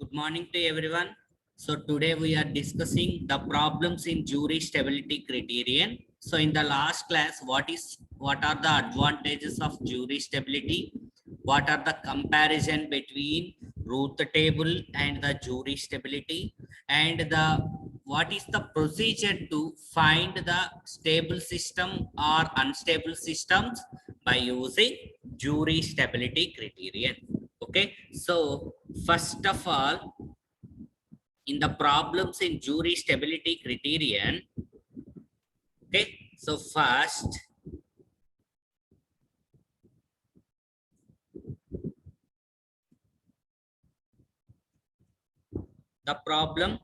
Good morning to everyone. So today we are discussing the problems in jury stability criterion. So in the last class, what are the advantages of jury stability? What are the comparison between Ruth table and the jury stability? And the what is the procedure to find the stable system or unstable systems by using jury stability criterion? Okay, so first of all, in the problems in jury stability criterion, okay, so first, the problem,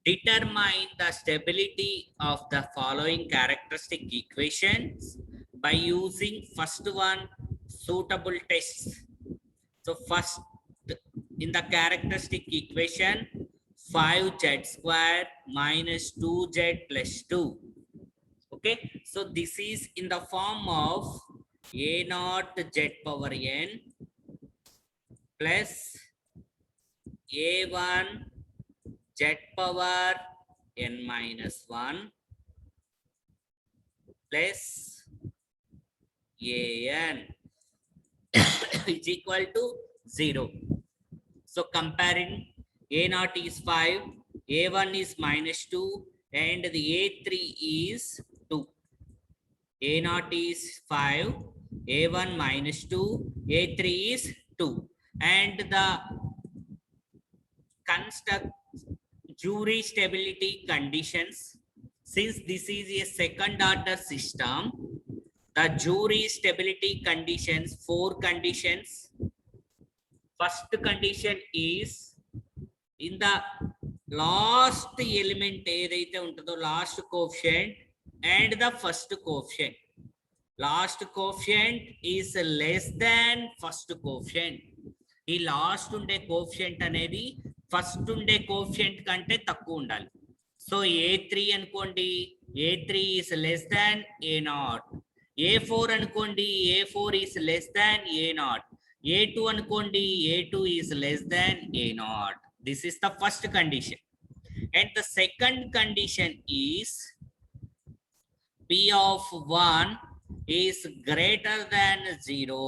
determine the stability of the following characteristic equations by using first one, suitable tests. So first, in the characteristic equation, 5z square minus 2z plus 2. Okay, so this is in the form of a naught z power n plus a1 z power n minus 1 plus an is equal to 0. So comparing, a naught is 5, a1 is minus 2, and the a3 is 2. A naught is 5, a1 minus 2, a3 is 2. And the construct jury stability conditions. Since this is a second order system, the jury stability conditions, 4 conditions. First condition is in the last element ఏదైతే ఉంటుందో last coefficient and the first coefficient. Last coefficient is less than first coefficient. ఈ last ఉండే coefficient అనేది first ఉండే coefficient కంటే తక్కువ ఉండాలి. So a3 అనుకోండి, a3 is less than a0. a4 అనుకోండి, a4 is less than a0. a2 అనుకోండి, a2 is less than a0. This is the first condition. And the second condition is p of 1 is greater than 0.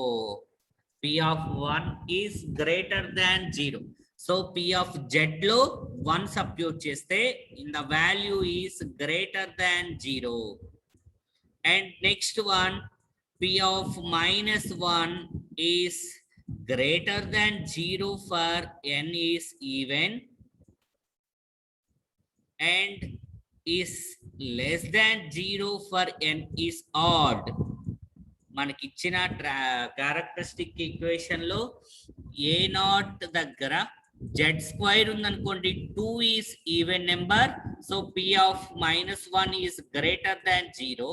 P of 1 is greater than 0. So P of Z lo 1 substitute cheste in the value is greater than 0. And next one, P of minus 1 is greater than 0 for n is even and is less than 0 for n is odd. మనకి ఇచ్చిన characteristic equation లో A naught దగ్గర Z square ఉందనుకోండి, 2 is even number, so P of minus 1 is greater than 0.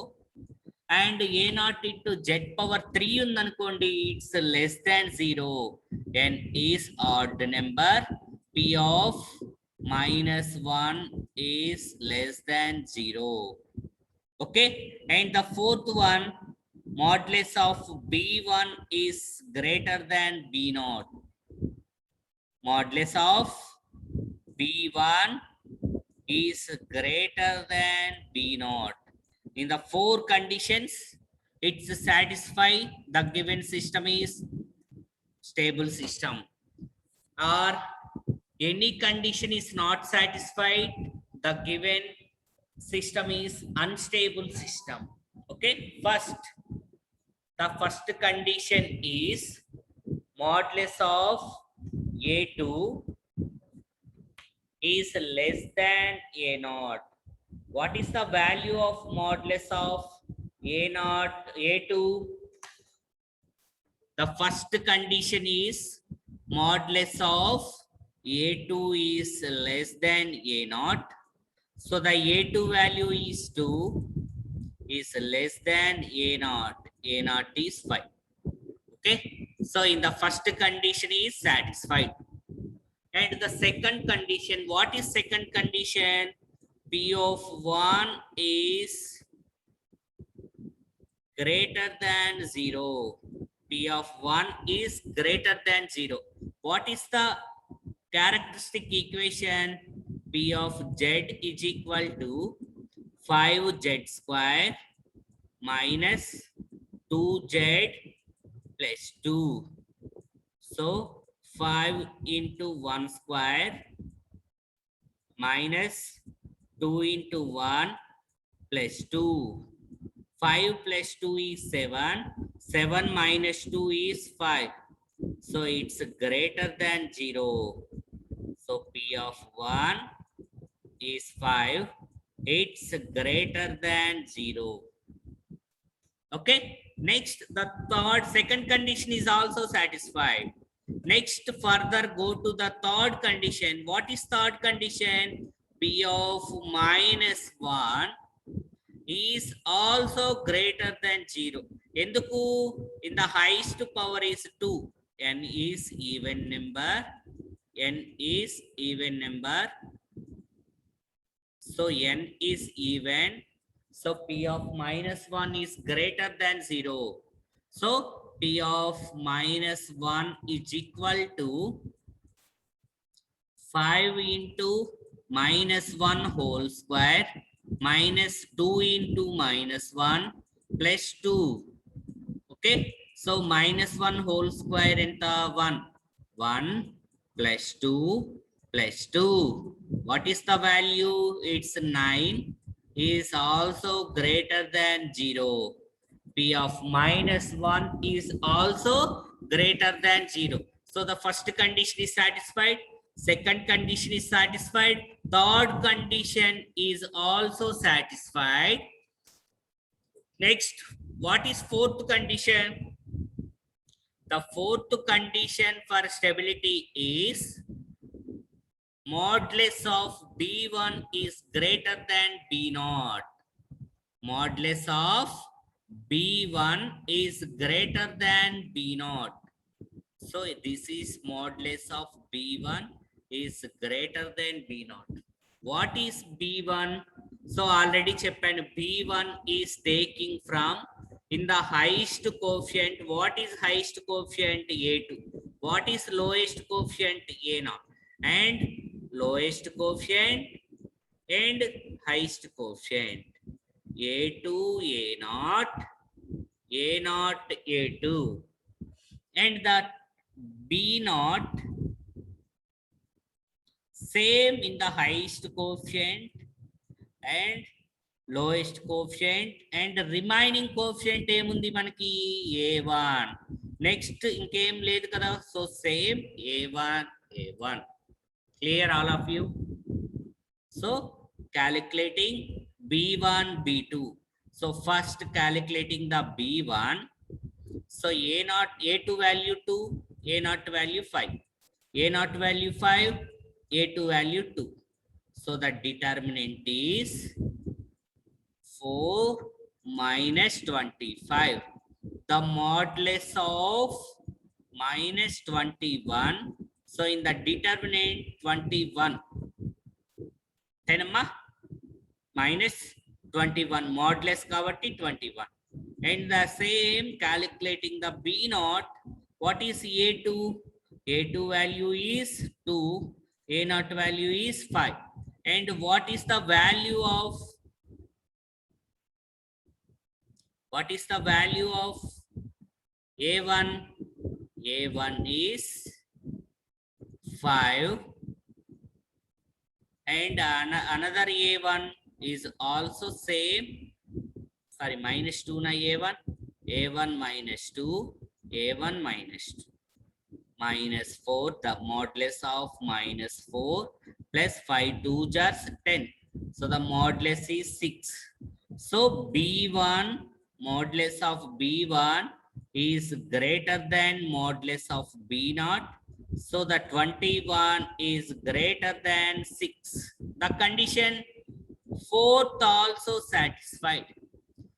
And A naught into Z power 3 ఉందనుకోండి, it's less than 0. N is odd number, P of minus 1 is less than 0. Okay, and the fourth one, modulus of b1 is greater than b0. Modulus of b1 is greater than b0. In the 4 conditions, it's satisfy the given system is stable system, or any condition is not satisfied, the given system is unstable system. Okay, the first condition is modulus of a2 is less than a0. What is the value of modulus of a0, a2? The first condition is modulus of a2 is less than a0. So the a2 value is 2, is less than a0. A0 is 5. Okay, so in the first condition is satisfied. And the second condition, what is second condition? P of 1 is greater than 0. P of 1 is greater than 0. What is the characteristic equation? P of z is equal to 5z square minus 2z plus 2. So 5 into 1 square minus 2 into 1 plus 2. 5 plus 2 is 7. 7 minus 2 is 5. So it's greater than 0. So P of 1 is 5. It's greater than 0. Okay. Next, the second condition is also satisfied. Next, further go to the third condition. What is third condition? P of minus 1 is also greater than 0. Enduku? In the highest power is 2. N is even number. N is even number. So n is even. So P of minus 1 is greater than 0. So P of minus 1 is equal to 5 into minus 1 whole square minus 2 into minus 1 plus 2. Okay. So minus 1 whole square into 1. 1 plus 2 plus 2. What is the value? It's 9 is also greater than 0. P of minus 1 is also greater than 0. So the first condition is satisfied. Second condition is satisfied. Third condition is also satisfied. Next, what is fourth condition? The fourth condition for stability is modulus of B1 is greater than B0. Modulus of B1 is greater than B0. So this is modulus of B1 is greater than B0. What is B1? So already cheppan, B1 is taking from in the highest coefficient. What is highest coefficient? A2. What is lowest coefficient? A0. And lowest coefficient and highest coefficient. A2, A0, A0, A2. And the B0 same in the highest coefficient and lowest coefficient, and remaining coefficient ఏముంది మనకి A1. Next ఇంకేం లేదు కదా, so same A1, A1. Clear all of you? So calculating B1, B2. So first calculating the B1. So A0, A2 value 2, A0 value 5. A0 value 5, A2 value 2. So the determinant is 4 minus 25. The modulus of minus 21. So in the determinant 21. 10 minus 21. Modulus kavatti 21. And the same calculating the B0. What is A2? A2 value is 2. A0 value is 5. And what is the value of A1? A1 is 5. And another A1 is also same. Sorry, minus 2 na A1. A1 minus 2. A1 minus 2. Minus 4, the modulus of minus 4 plus 5 2s are 10. So the modulus is 6. So B1, modulus of B1 is greater than modulus of B0. So the 21 is greater than 6. The condition fourth also satisfied.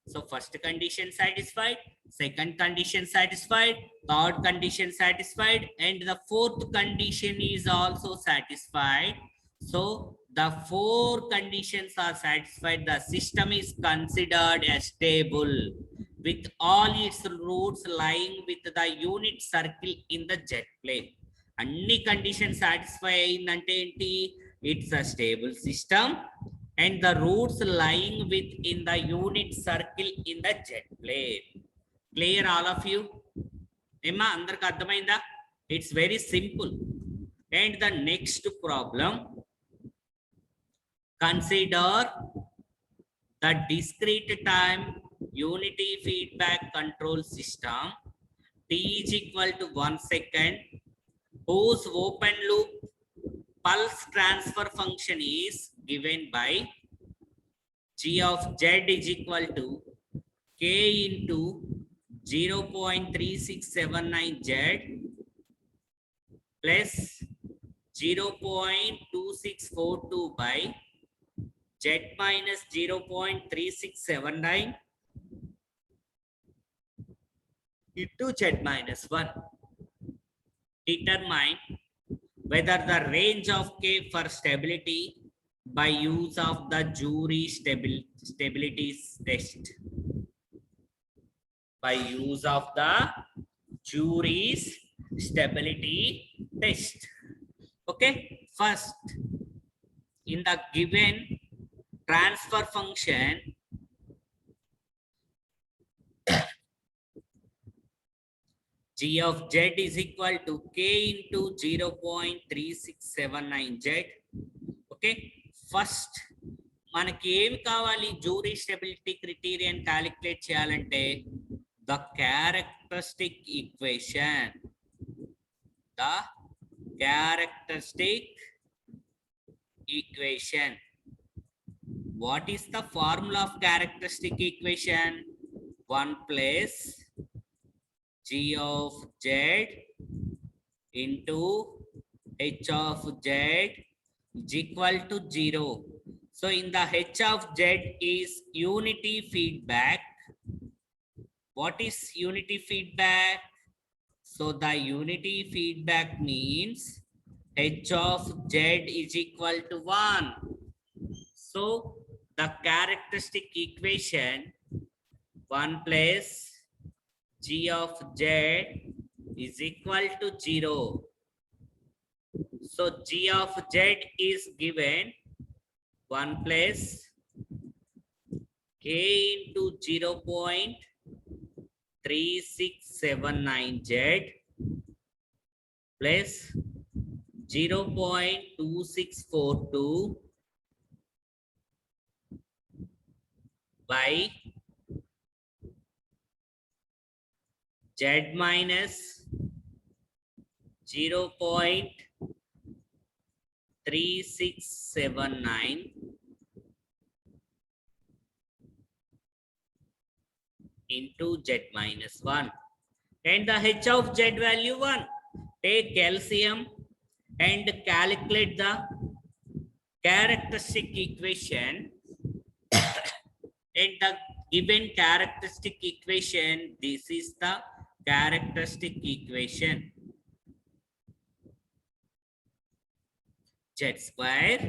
So first condition satisfied, second condition satisfied, third condition satisfied, and the fourth condition is also satisfied. So the four conditions are satisfied. The system is considered as stable with all its roots lying with the unit circle in the jet plane. అన్ని condition satisfy అయిందంటే ఏంటి, it's a stable system and the roots lying within the unit circle in the jet plane. Clear all of you? Emma andarku ardhamainda? It's very simple. And the next problem, consider the discrete time unity feedback control system t is equal to 1 second, whose open loop pulse transfer function is given by g of z is equal to k into 0.3679 z plus 0.2642 by z minus 0.3679 into z minus 1. Determine whether the range of k for stability by use of the Jury stability test. By use of the Jury's stability test. Okay, first, in the given transfer function, g of z is equal to k into 0.3679 z. Okay, first మనకి ఏమి కావాలి, jury stability criterion calculate చేయాలంటే the characteristic equation. The characteristic equation. What is the formula of characteristic equation? 1 plus g of z into h of z is equal to 0. So in the h of z is unity feedback. What is unity feedback? So the unity feedback means h of z is equal to 1. So the characteristic equation 1 plus g of z is equal to 0. So g of z is given 1 plus k into 0.3679 z plus 0.2642 by z minus 0.3679 into z minus 1, and the h of z value 1. Take LCM and calculate the characteristic equation. And the given characteristic equation, this is the characteristic equation. Z square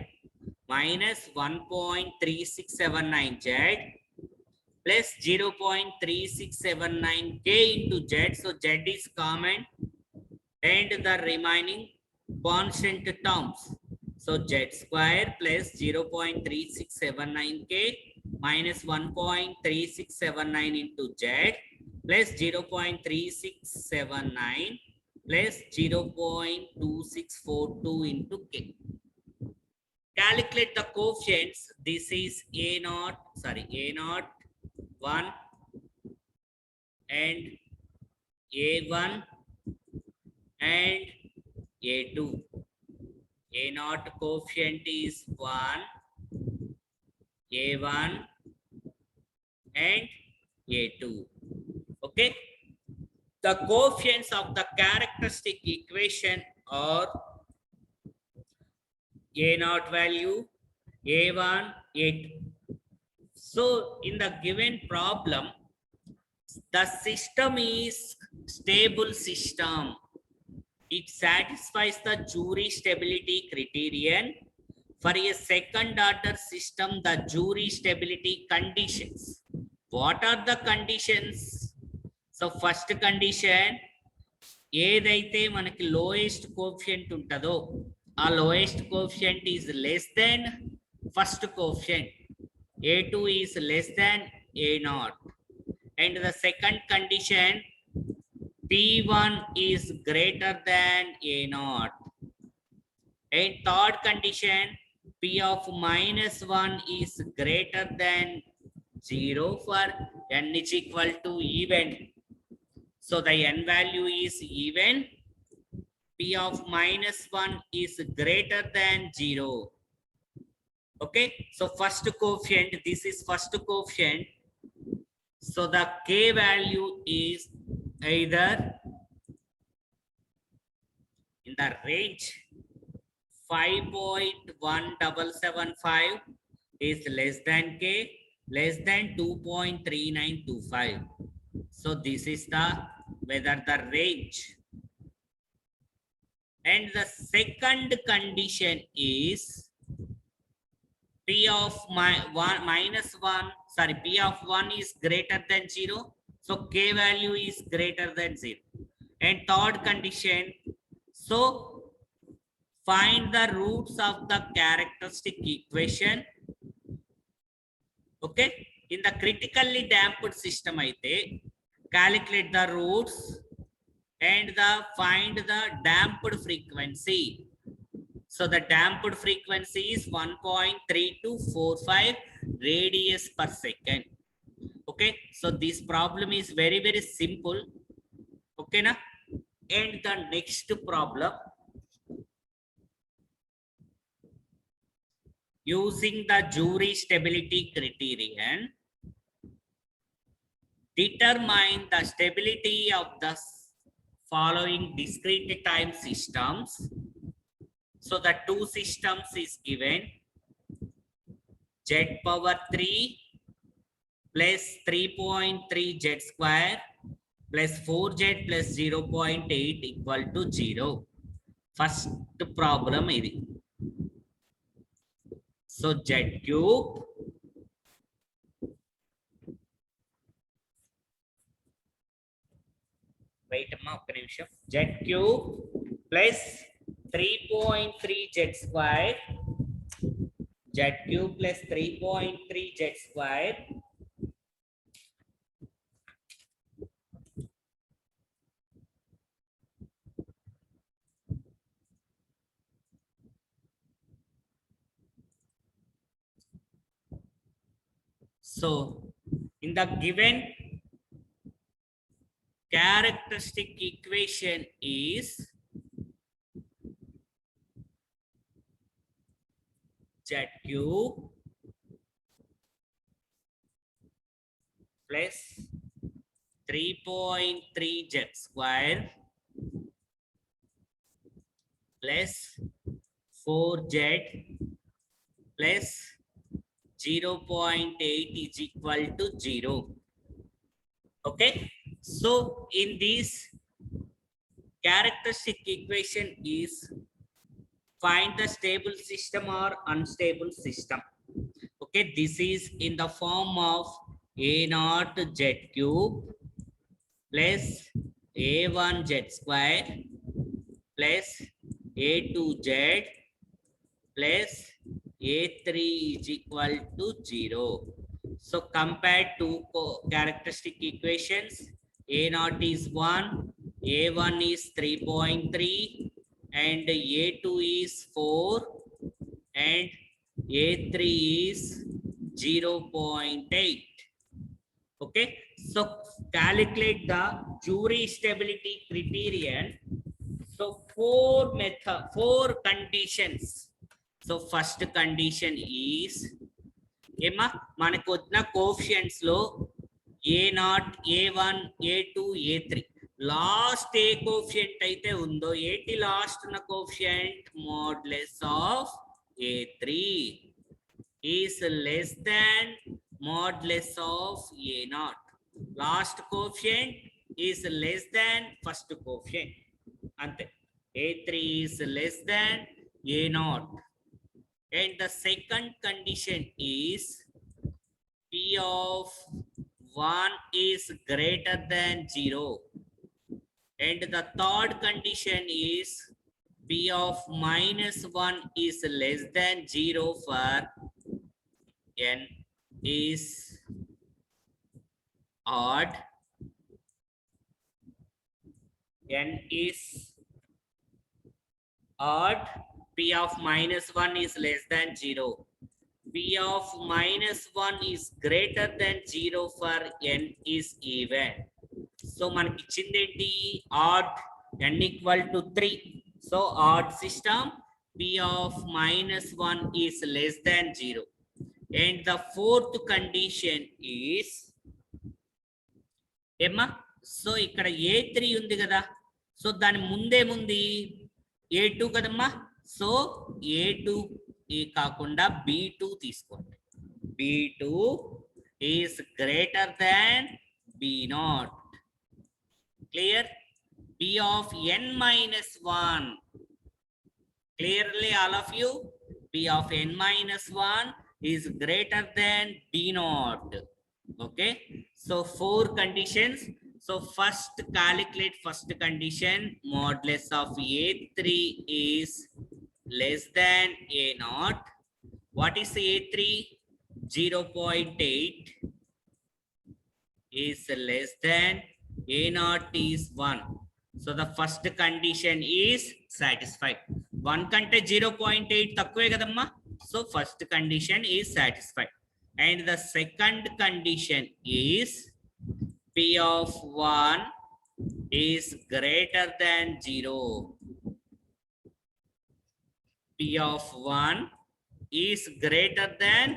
minus 1.3679 z plus 0.3679 k into z. So z is common and the remaining constant terms. So z square plus 0.3679 k minus 1.3679 into z plus 0.3679 plus 0.2642 into k. Calculate the coefficients. This is A0, 1 and A1 and A2. A0 coefficient is 1, A1 and A2. Okay. The coefficients of the characteristic equation are A0 value, A1, A2. So in the given problem, the system is stable system. It satisfies the Jury stability criterion. For a second order system, the Jury stability conditions. What are the conditions? So first condition, ఏదైతే మనకి lowest coefficient ఉంటుందో ఆ lowest coefficient is less than first coefficient. A2 is less than A0. And the second condition, P1 is greater than A0. And third condition, P of minus 1 is greater than 0 for n is equal to even. So the n value is even. P of minus 1 is greater than 0. Okay, so first coefficient, this is first coefficient. So the k value is either in the range 5.1775 is less than k, less than 2.3925. So this is the whether the range. And the second condition is P of minus 1, sorry, P of 1 is greater than 0. So k value is greater than 0. And third condition, so find the roots of the characteristic equation. Okay, in the critically damped system, calculate the roots and find the damped frequency. So the damped frequency is 1.3245 radius per second. Okay, so this problem is very, very simple. Okay, na? And the next problem, using the Joule stability criterion, determine the stability of the following discrete time systems. So the two systems is given, z power 3 plus 3.3 z square plus 4z plus 0.8 equal to 0. First problem is, so z cube wait a minute, z cube plus 3.3 z square, z cube plus 3.3 z square so in the given characteristic equation is z cube plus 3.3 z square plus 4z plus 0.8 is equal to 0. Okay, so in this characteristic equation is find the stable system or unstable system. Okay, this is in the form of A0 z cube plus A1 z square plus A2 z plus A3 is equal to 0. So compare two characteristic equations. A0 is 1, A1 is 3.3, and A2 is 4, and A3 is 0.8. Okay, so calculate the Joule stability criterion. So four conditions. So first condition is ఏమా మనకు వచ్చిన coefficients లో A0, A1, A2, A3 last ఏ coefficient అయితే ఉందో ఏటి last ఉన్న coefficient modulus of A3 is less than modulus of A0. Last coefficient is less than first coefficient. Ante A3 is less than A0. And the second condition is P of 1 is greater than 0. And the third condition is P of -1 is less than 0 for n is odd, n is odd, P of -1 is less than 0. P of -1 is greater than 0 for n is even. So మనకి ఇచ్చింది ఏంటి? Odd, n equal to 3. So odd system, P of -1 is less than 0. And the fourth condition is ఏమ్మా? So ఇక్కడ A3 ఉంది కదా, so దాని ముందేముంది? A2 కదమ్మా. So A2 కాకుండా B2 తీసుకోండి. B2 is greater than B0. Clear? P of n-1. Clearly all of you? P of n-1 is greater than B0. Okay, so 4 conditions. So first calculate first condition, modulus of A3 is less than A0. What is A3? 0.8 is less than A0 is 1. So the first condition is satisfied. 1 కంటే 0.8 తక్కువే కదమ్మా. So first condition is satisfied. And the second condition is P of 1 is greater than 0. P of 1 is greater than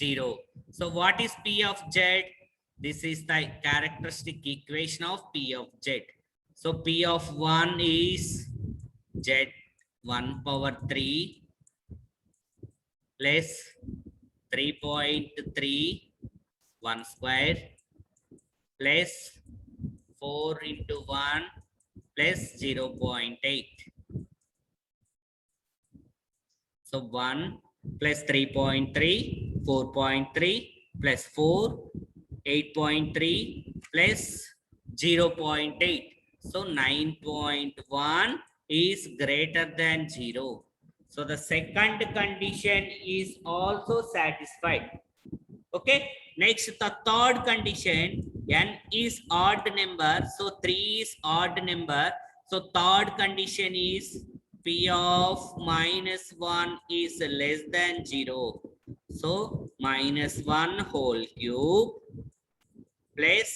0. So what is P of Z? This is the characteristic equation of P of Z. So P of 1 is Z 1 power 3 plus 3.3 1 square plus 4 into 1 plus 0.8. So 1 plus 3.3, 4.3 plus 4, 8.3 plus 0.8. So 9.1 is greater than 0. So the second condition is also satisfied. Okay, next the third condition, n is odd number, so 3 is odd number. So third condition is P of -1 is less than 0. So -1 whole cube plus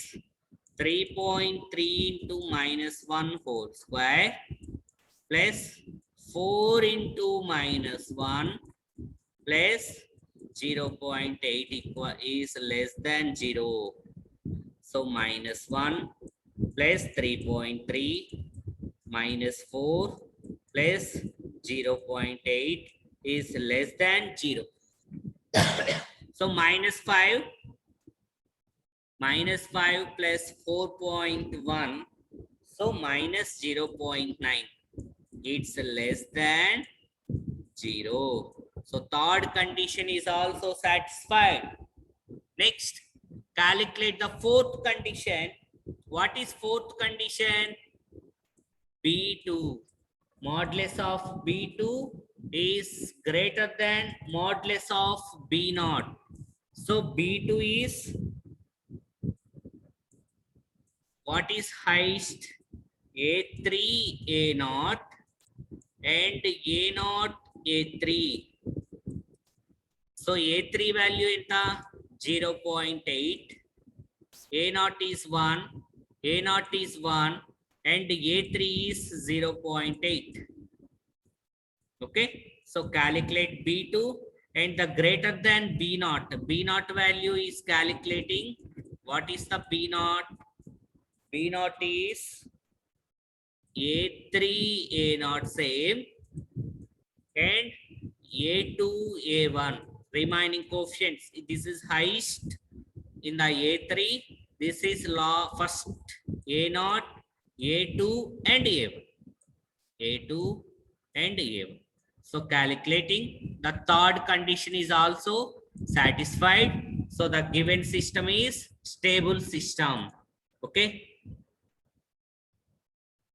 3.3 into -1 whole square plus 4 into -1 plus 0.8 equal is less than 0. So -1 plus 3.3 minus 4 plus 0.8 is less than 0. So -5 plus 4.1, so minus 0.9, it's less than 0. So third condition is also satisfied. Next, calculate the fourth condition. What is fourth condition? B2. Modulus of B2 is greater than modulus of B0. So B2 is, what is highest? A3 A0 and A0 A3. So A3 value is 0.8, A0 is 1, A0 is 1 and A3 is 0.8. Okay, so calculate B2 and the greater than B0. B0 value is calculating. What is the B0? B0 is A3 A0 same and A2 A1 remaining coefficients. This is highest in the A3. This is law first A0, A2 and A1. A2 and A1. So calculating, the third condition is also satisfied. So the given system is stable system. Okay.